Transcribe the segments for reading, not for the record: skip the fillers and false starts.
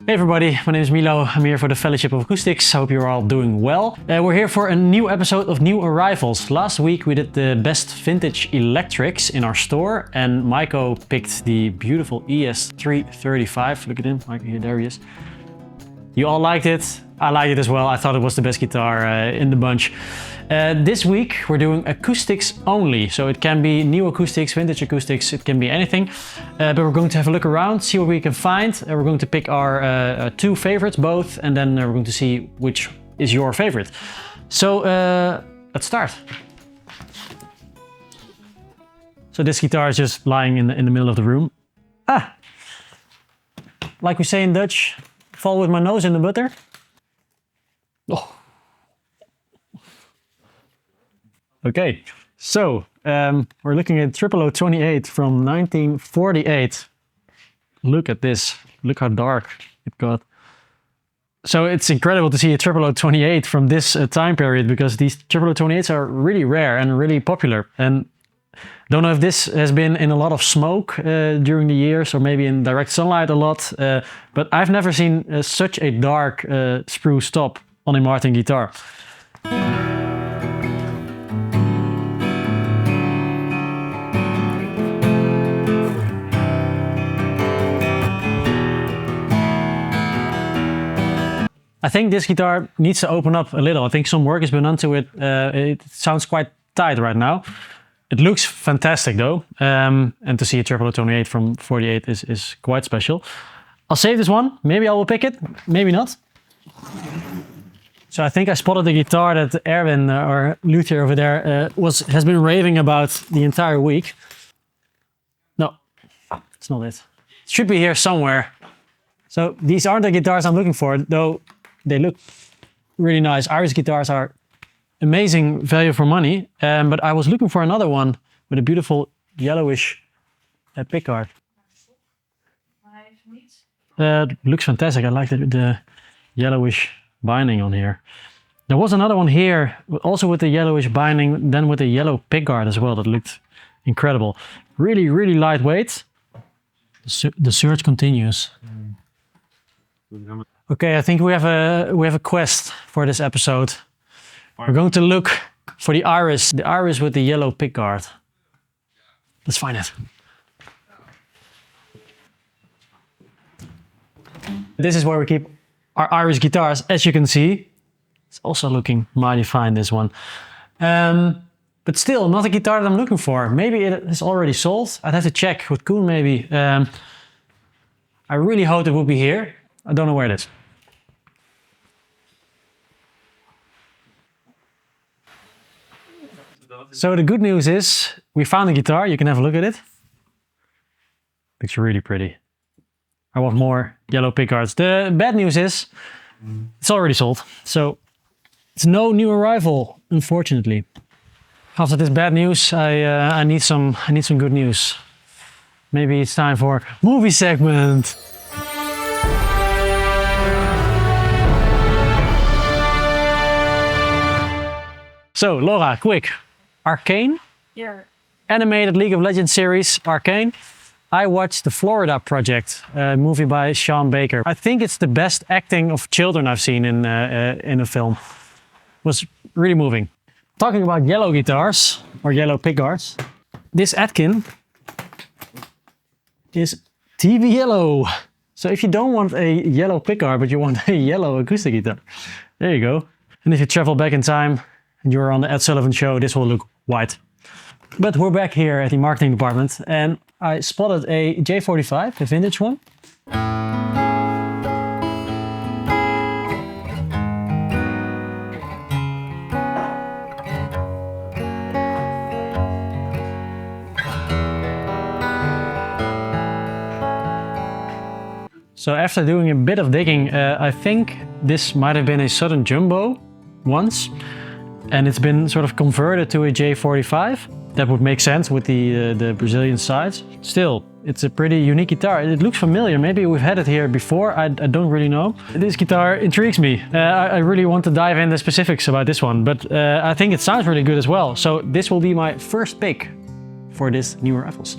Hey everybody, my name is Milo. I'm here for the Fellowship of Acoustics. I hope you're all doing well. We're here for a new episode of New Arrivals. Last week we did the best vintage electrics in our store and Maico picked the beautiful ES335. Look at him, Maico, there he is. You all liked it. I liked it as well. I thought it was the best guitar in the bunch. This week we're doing acoustics only. So it can be new acoustics, vintage acoustics, it can be anything. But we're going to have a look around, see what we can find. We're going to pick our two favorites both, and then we're going to see which is your favorite. So let's start. So this guitar is just lying in the middle of the room. Like we say in Dutch, fall with my nose in the butter. Oh. Okay, so we're looking at 0028 from 1948. Look at this, look how dark it got. So it's incredible to see a 0028 from this time period, because these 0028s are really rare and really popular. And don't know if this has been in a lot of smoke during the years, or maybe in direct sunlight a lot, but I've never seen such a dark sprue stop on a Martin guitar. I think this guitar needs to open up a little. I think some work has been done to it. It sounds quite tight right now. It looks fantastic though. And to see a 0028 from 48 is quite special. I'll save this one. Maybe I will pick it, maybe not. So I think I spotted the guitar that Erwin or Luthier over there has been raving about the entire week. No, it's not it. It should be here somewhere. So these aren't the guitars I'm looking for, though they look really nice. Irish guitars are amazing value for money, but I was looking for another one with a beautiful yellowish pickguard. Looks fantastic. I like the yellowish binding on here. There was another one here, also with the yellowish binding, then with a yellow pickguard as well, that looked incredible. Really, really lightweight. The search continues. Okay, I think we have a quest for this episode. We're going to look for the iris with the yellow pickguard. Let's find it. This is where we keep our Irish guitars, as you can see. It's also looking mighty fine, this one. But still, not a guitar that I'm looking for. Maybe it is already sold. I'd have to check with Koen maybe. I really hope it will be here. I don't know where it is. So the good news is we found a guitar. You can have a look at it. Looks really pretty. I want more yellow pickguards. The bad news is it's already sold. So it's no new arrival, unfortunately. After this bad news, I need some good news. Maybe it's time for movie segment. So Laura, quick. Arcane? Yeah. Animated League of Legends series, Arcane. I watched The Florida Project, a movie by Sean Baker. I think it's the best acting of children I've seen in a film. It was really moving. Talking about yellow guitars, or yellow pickguards, this Atkin is TV yellow. So if you don't want a yellow pickguard, but you want a yellow acoustic guitar, there you go. And if you travel back in time and you're on the Ed Sullivan show, this will look white. But we're back here at the marketing department and I spotted a J45, a vintage one. So after doing a bit of digging, I think this might have been a Southern Jumbo once. And it's been sort of converted to a J45. That would make sense with the Brazilian sides. Still, it's a pretty unique guitar. It looks familiar. Maybe we've had it here before. I don't really know. This guitar intrigues me. I really want to dive into the specifics about this one, but I think it sounds really good as well. So this will be my first pick for this New Arrivals.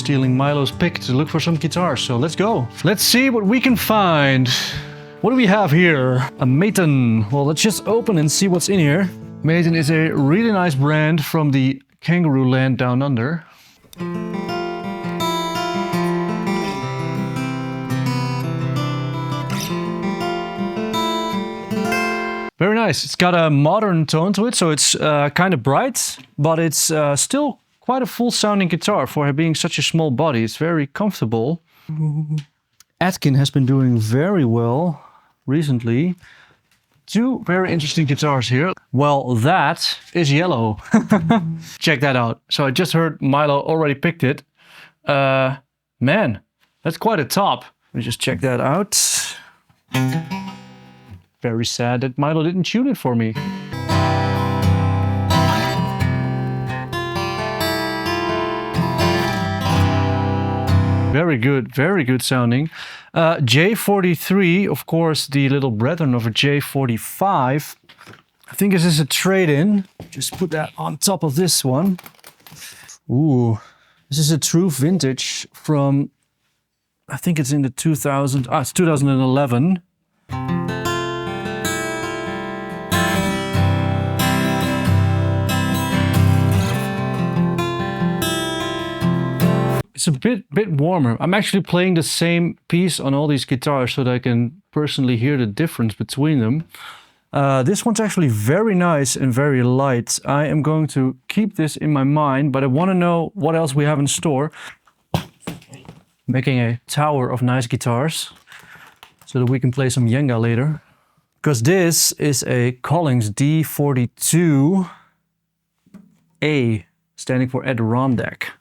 stealing Milo's pick to look for some guitars, so let's go. Let's see what we can find. What do we have here? A Maton. Well, let's just open and see what's in here. Maton is a really nice brand from the kangaroo land down under. Very nice. It's got a modern tone to it, so it's kind of bright, but it's still quite a full sounding guitar for being such a small body. It's very comfortable. Atkin has been doing very well recently. Two very interesting guitars here. Well, that is yellow. Check that out. So I just heard Milo already picked it. Man, that's quite a top. Let me just check that out. Very sad that Milo didn't tune it for me. Very good sounding. J43, of course, the little brethren of a J45. I think this is a trade-in. Just put that on top of this one. Ooh, this is a true vintage from, I think it's in the it's 2011. It's a bit warmer. I'm actually playing the same piece on all these guitars so that I can personally hear the difference between them. This one's actually very nice and very light. I am going to keep this in my mind, but I want to know what else we have in store. Making a tower of nice guitars so that we can play some Jenga later. Because this is a Collings D42A, standing for Adirondack.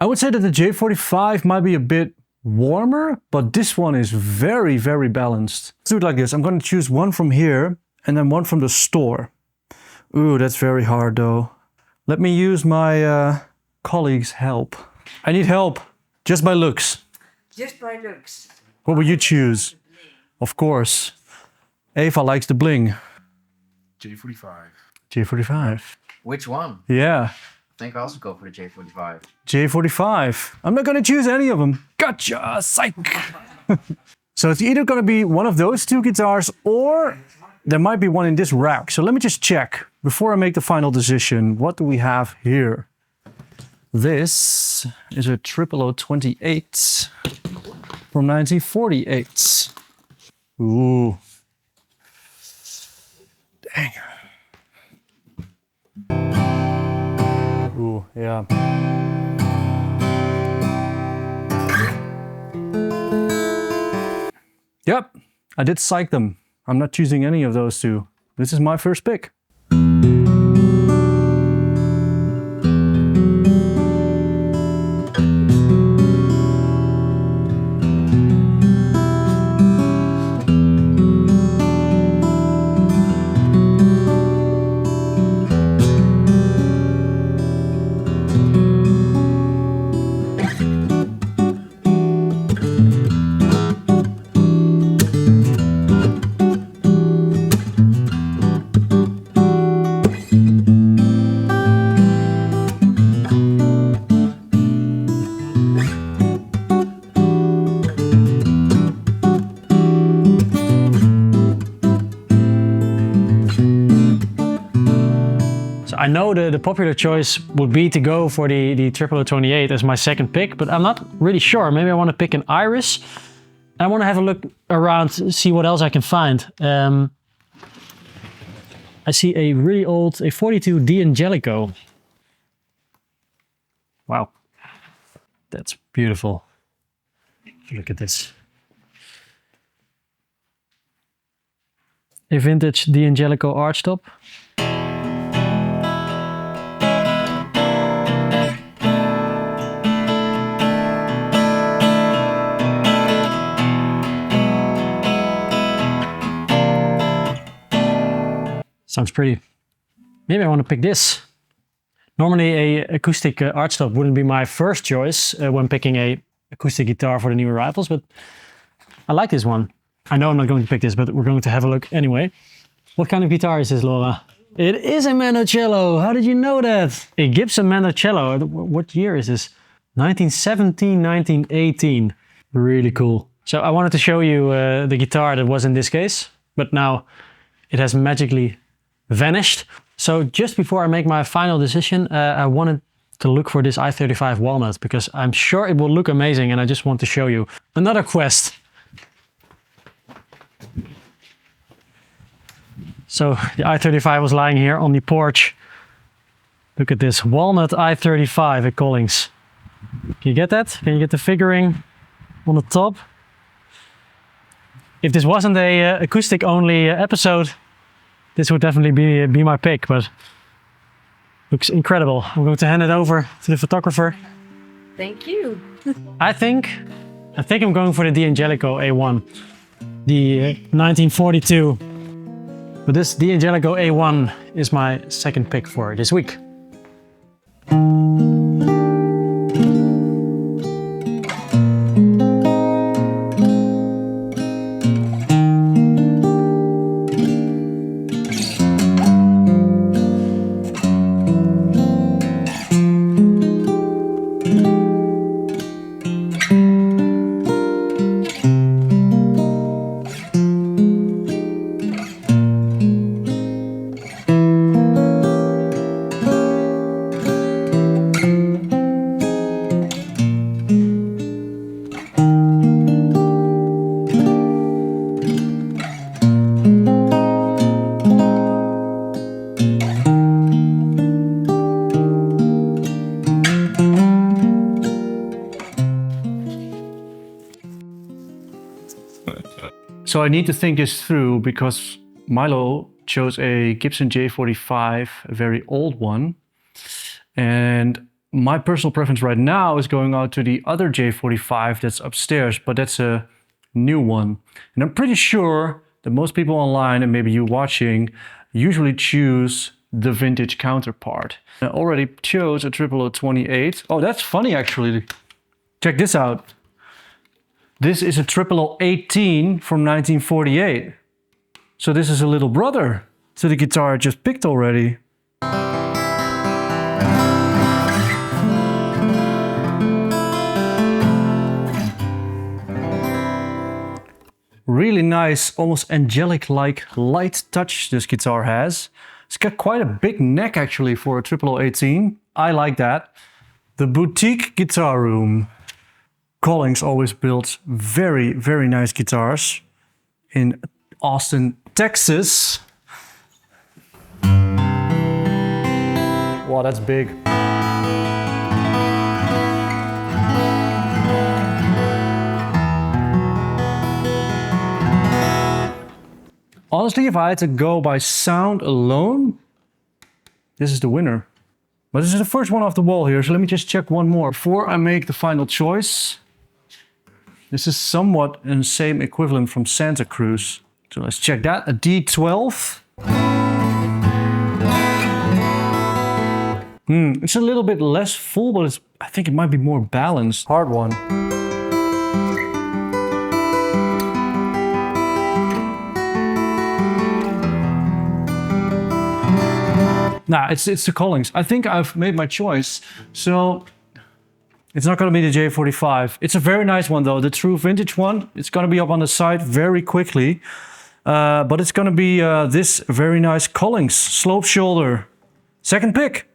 I would say that the J45 might be a bit warmer, but this one is very, very balanced. Let's do it like this. I'm going to choose one from here and then one from the store. Ooh, that's very hard though. Let me use my colleague's help. I need help, just by looks. Just by looks. What would you choose? Of course. Eva likes the bling. J45. J45. Which one? Yeah. I think I also go for the J45. J45. I'm not gonna choose any of them. Gotcha, psych. So it's either gonna be one of those two guitars or there might be one in this rack. So let me just check before I make the final decision. What do we have here? This is a 0028 from 1948. Ooh. Dang. Ooh, yeah. Yep, I did psych them. I'm not choosing any of those two. This is my first pick. I know the popular choice would be to go for the 0028 as my second pick, but I'm not really sure. Maybe I want to pick an Iris. I want to have a look around, see what else I can find. I see a really old, a 42 D'Angelico. Wow, that's beautiful. Look at this. A vintage D'Angelico archtop. Sounds pretty. Maybe I want to pick this. Normally a acoustic archtop wouldn't be my first choice when picking a acoustic guitar for the new arrivals, but I like this one. I know I'm not going to pick this, but we're going to have a look anyway. What kind of guitar is this, Laura? It is a Mandocello. How did you know that? A Gibson Mandocello. What year is this? 1917, 1918. Really cool. So I wanted to show you the guitar that was in this case, but now it has magically vanished. So just before I make my final decision, I wanted to look for this i35 walnut because I'm sure it will look amazing, and I just want to show you another quest. So the i35 was lying here on the porch. Look at this walnut i35 at Collings. Can you get that? Can you get the figuring on the top? If this wasn't a acoustic only episode, this would definitely be my pick, but looks incredible. I'm going to hand it over to the photographer. Thank you. I think I'm going for the D'Angelico A1, the 1942. But this D'Angelico A1 is my second pick for this week. So I need to think this through because Milo chose a Gibson J45, a very old one. And my personal preference right now is going out to the other J45 that's upstairs, but that's a new one. And I'm pretty sure that most people online, and maybe you watching, usually choose the vintage counterpart. I already chose a 0028. Oh, that's funny actually. Check this out. This is a 0018 from 1948. So this is a little brother to the guitar I just picked already. Really nice, almost angelic-like light touch this guitar has. It's got quite a big neck actually for a 0018. I like that. The Boutique Guitar Room. Collings always builds very, very nice guitars in Austin, Texas. Wow, that's big. Honestly, if I had to go by sound alone, this is the winner. But this is the first one off the wall here, so let me just check one more before I make the final choice. This is somewhat in the same equivalent from Santa Cruz. So let's check that, a D12. It's a little bit less full, but I think it might be more balanced. Hard one. Nah, it's the Collings. I think I've made my choice. So it's not gonna be the J45. It's a very nice one though, the true vintage one. It's gonna be up on the site very quickly. But it's gonna be this very nice Collings slope shoulder. Second pick.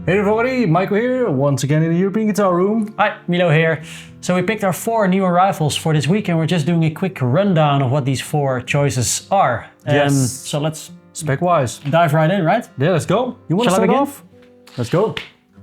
Hey everybody, Michael here, once again in the European Guitar Room. Hi, Milo here. So we picked our 4 new arrivals for this week and we're just doing a quick rundown of what these 4 choices are. Yes. So let's spec-wise. dive right in, right? Yeah, let's go. You want to Shall I start begin? off? Let's go.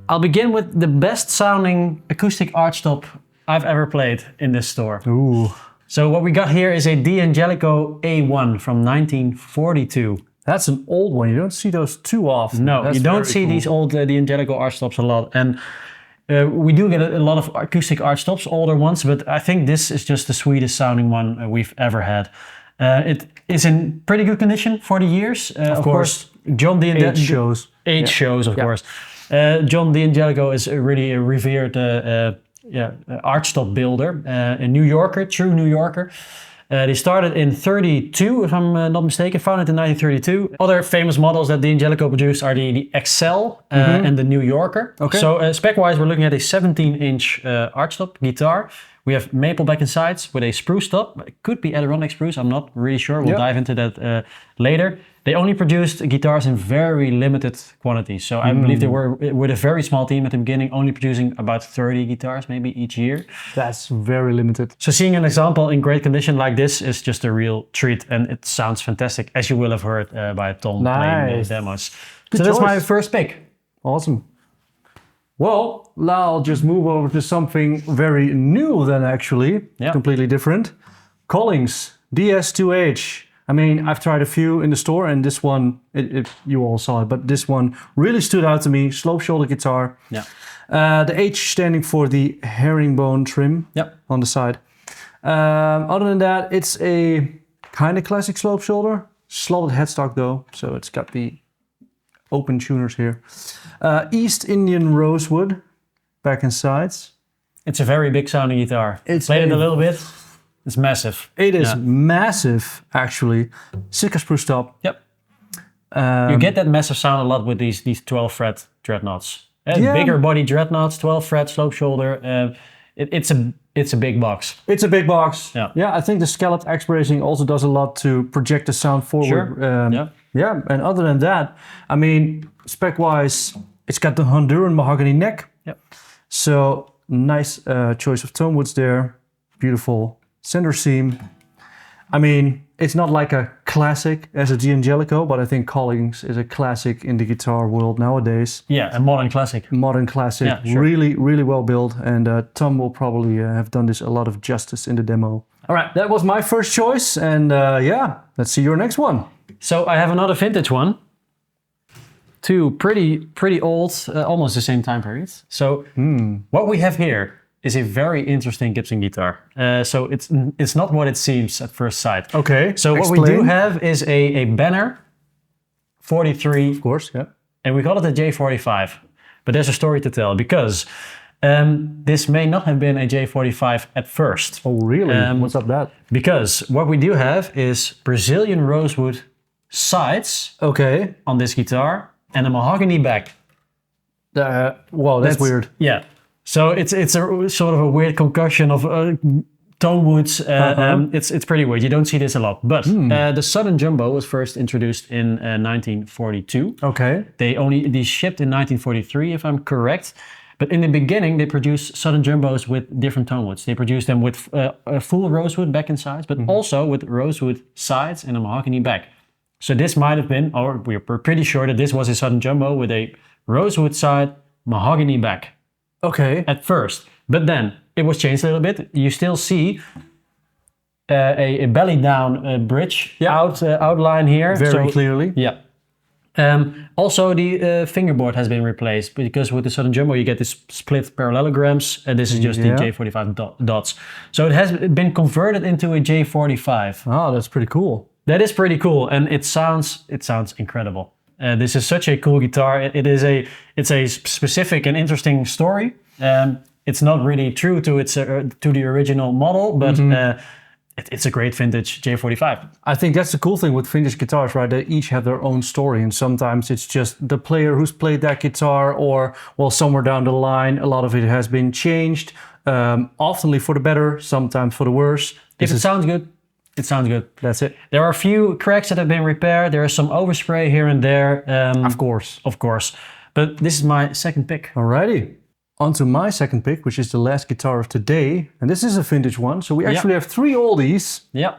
I'll begin with the best sounding acoustic archtop I've ever played in this store. Ooh. So what we got here is a D'Angelico A1 from 1942. That's an old one. You don't see those too often. No, That's you don't very see cool. these old D'Angelico archtops a lot. And we do get a lot of acoustic archtops, older ones, but I think this is just the sweetest sounding one we've ever had. It is in pretty good condition for the years. Of course, John Age shows. Age shows, of course. John D'Angelico is a really revered archtop builder, a New Yorker, true New Yorker. They started in 32, if I'm not mistaken, founded in 1932. Other famous models that D'Angelico produced are the Excel and the New Yorker. Okay. So spec-wise, we're looking at a 17-inch archtop guitar. We have maple back and sides with a spruce top. It could be Adirondack spruce, I'm not really sure. We'll dive into that later. They only produced guitars in very limited quantities. So I believe they were with a very small team at the beginning, only producing about 30 guitars maybe each year. That's very limited. So seeing an example in great condition like this is just a real treat, and it sounds fantastic, as you will have heard by Tom playing the demos. Good so that's choice. my first pick. Awesome. Well, now I'll just move over to something very new then actually. Yeah. Completely different. Collings DS2H. I mean, I've tried a few in the store and this one, you all saw it, but this one really stood out to me. Slope shoulder guitar. Yeah. The H standing for the herringbone trim on the side. Other than that, it's a kind of classic slope shoulder. Slotted headstock though, so it's got the open tuners here. East Indian rosewood, back and sides. It's a very big sounding guitar. It's Played it a little bit. It's massive. It is massive, actually. Sitka spruce top. Yep. You get that massive sound a lot with these 12 fret dreadnoughts. Bigger body dreadnoughts, 12 fret slope shoulder. It's a big box. It's a big box. Yeah. Yeah, I think the scalloped X bracing also does a lot to project the sound forward. Sure. Yeah, and other than that, I mean, spec-wise, it's got the Honduran mahogany neck. Yep. So nice choice of tone woods there. Beautiful center seam. I mean, it's not like a classic as a D'Angelico, but I think Collings is a classic in the guitar world nowadays. Yeah, a modern classic. Modern classic, Yeah, sure. really, really well built. And Tom will probably have done this a lot of justice in the demo. All right, that was my first choice. And yeah, let's see your next one. So I have another vintage one. Two pretty old, almost the same time period. So what we have here is a very interesting Gibson guitar. So it's not what it seems at first sight. Okay, So what we do have is a Banner 43, Of course, yeah. and we call it a J45. But there's a story to tell, because this may not have been a J45 at first. Oh, really? What's up that? Because what we do have is Brazilian rosewood sides Okay. on this guitar and a mahogany back. Wow, that's weird. Yeah. So it's a sort of a weird concoction of tone woods. It's pretty weird. You don't see this a lot. But the Southern Jumbo was first introduced in 1942. Okay. They shipped in 1943, if I'm correct. But in the beginning, they produced Southern Jumbos with different tone woods. They produced them with a full rosewood back and sides, but also with rosewood sides and a mahogany back. So this might have been, or we're pretty sure that this was a Southern Jumbo with a rosewood side, mahogany back. Okay. At first, but then it was changed a little bit. You still see a belly down bridge outline here. Very clearly. Yeah. Also, the fingerboard has been replaced, because with the Southern Jumbo you get this split parallelograms, and this is just the J45 dots. So it has been converted into a J45. Oh, that's pretty cool. That is pretty cool, and it sounds incredible. This is such a cool guitar. It's a specific and interesting story. It's not really true to to the original model, but it's a great vintage J45. I think that's the cool thing with vintage guitars, right? They each have their own story, and sometimes it's just the player who's played that guitar, or well, somewhere down the line, a lot of it has been changed. Oftenly for the better, sometimes for the worse. If it sounds good, it sounds good. That's it. There are a few cracks that have been repaired. There is some overspray here and there. Of course. But this is my second pick. Alrighty. On to my second pick, which is the last guitar of today. And this is a vintage one. So we actually have three oldies. Yeah.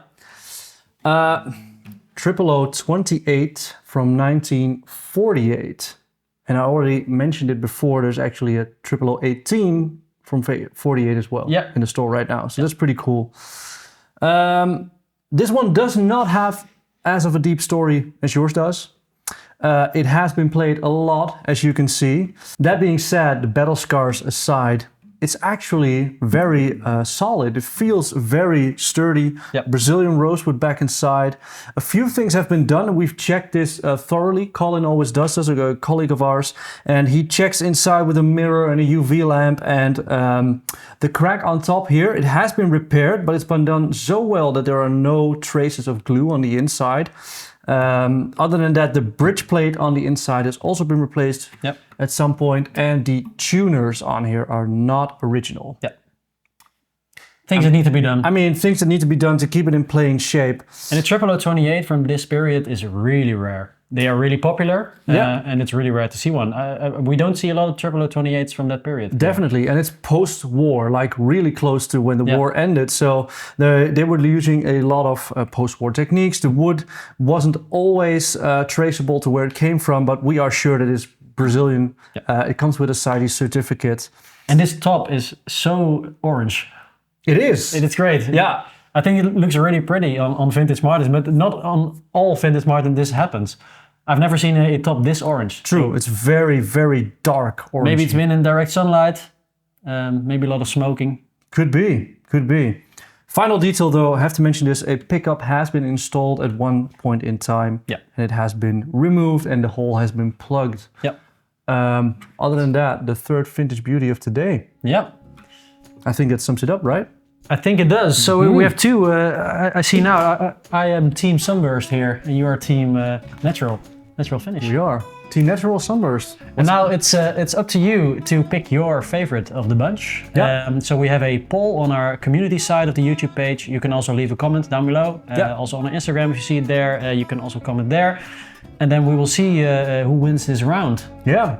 0028 from 1948. And I already mentioned it before, there's actually a 0018 from 48 as well in the store right now. So that's pretty cool. This one does not have as of a deep story as yours does. It has been played a lot, as you can see. That being said, the battle scars aside, it's actually very solid. It feels very sturdy. Brazilian rosewood back inside. A few things have been done. We've checked this thoroughly. Colin always does this, a colleague of ours. And he checks inside with a mirror and a UV lamp. And the crack on top here, it has been repaired, but it's been done so well that there are no traces of glue on the inside. Other than that, the bridge plate on the inside has also been replaced at some point, and the tuners on here are not original. Things that need to be done. I mean, things that need to be done to keep it in playing shape. And the 0028 from this period is really rare. They are really popular, and it's really rare to see one. We don't see a lot of 0028s from that period. Definitely, and it's post-war, like really close to when the war ended. So they were using a lot of post-war techniques. The wood wasn't always traceable to where it came from, but we are sure that it's Brazilian. It comes with a CITES certificate. And this top is so orange. It is. It's great. Yeah. I think it looks really pretty on vintage Martins, but not on all vintage Martin this happens. I've never seen a top this orange. True, it's very, very dark orange. Maybe it's been in direct sunlight, maybe a lot of smoking. Could be, could be. Final detail though, I have to mention this, a pickup has been installed at one point in time. And it has been removed and the hole has been plugged. Other than that, the third vintage beauty of today. I think that sums it up, right? I think it does. So we have two. I see now. I am Team Sunburst here, and you are Team Natural Finish. We are Team Natural Sunburst. And now it's up to you to pick your favorite of the bunch. So we have a poll on our community side of the YouTube page. You can also leave a comment down below. Also on our Instagram, if you see it there, you can also comment there. And then we will see who wins this round.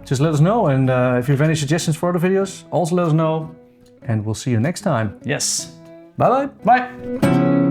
Just let us know. And if you have any suggestions for other videos, also let us know. And we'll see you next time. Yes. Bye-bye. Bye.